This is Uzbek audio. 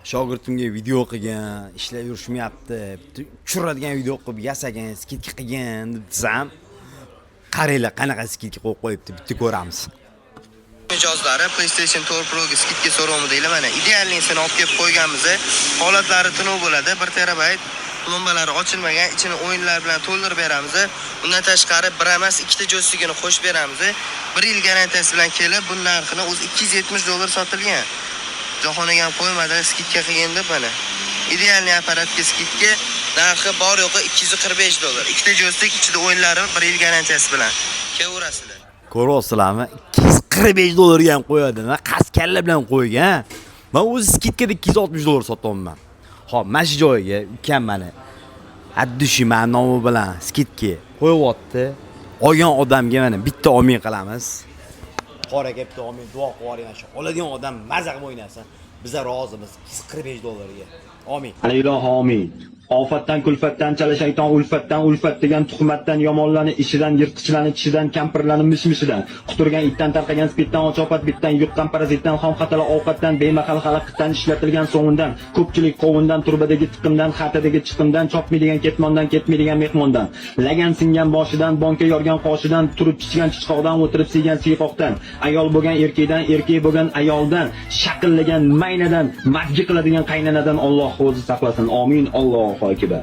Shogirdimga video qilgan, ishlab yurishmayapti, tushiradigan video qilib yasagan, skidka qilgan desam, qaranglar qanaqa skidka qo'yib qo'yibdi, bitta ko'ramiz. Mijozlari PlayStation 4 Pro ga skidka so'rovmi deylar, mana idealnisini olib kelib qo'yganmiz. Holatlari tinov bo'ladi, 1 terabayt plombalari ochilmagan, ichini o'yinlar bilan to'ldirib beramiz. Undan tashqari bir emas, ikkita joystigini qo'shib beramiz. 1 yil garantiyasi bilan kelib, bu narxini o'zi $270 sotilgan. Jahoniga ham qo'ymadi skidka qilgan deb mana. Idealni apparatga skidka narxi bor yo'qi $245. Ikkita joystik, ichida o'yinlari 1 yil garantiyasi bilan. Kelaverasizlar. Ko'ryapsizlarmi? $245 ham qo'yadi. Men qas kalla bilan qo'ygan. Men o'zi skidkada $260 sotyapman. Xo'p, mana shu joyiga ukam mana Addushi men nomi bilan skidka qo'yyapti. Olgan odamga mana bitta omin qilamiz. Qora bitta omin duo qilib shu oladigan odam maza qilib o'ynasin. Biz rozimiz $245 ga. Omin. Ilohi omin. Ofatdan, kulfatdan, chala shayton ulfatdan, ulfat degan tuhmatdan, yomonlarni ishidan, yirtqichlarni tishidan, kampirlarni mishmishidan, quturgan itdan, tarqagan spitdan, ochopat bitdan, yuqqan parazitdan, xom xatala ovqatdan, bemahal xalaqitdan, ishlatilgan so'ndan, ko'pchilik qovundan, turbadagi tiqimdan, xatadagi chiqimdan, chopmaydigan ketmondan, ketmaydigan mehmondan, lagan singan boshidan, bonka yorgan qoshidan, turib chichgan chichqoqdan, o'tirib siygan siyqoqdan, ayol bo'lgan erkakdan, erkak bo'lgan ayoldan, shaqillagan maynadan, majji qiladigan qaynanadan Alloh o'zi saqlasin. Amin. Allohu akbar.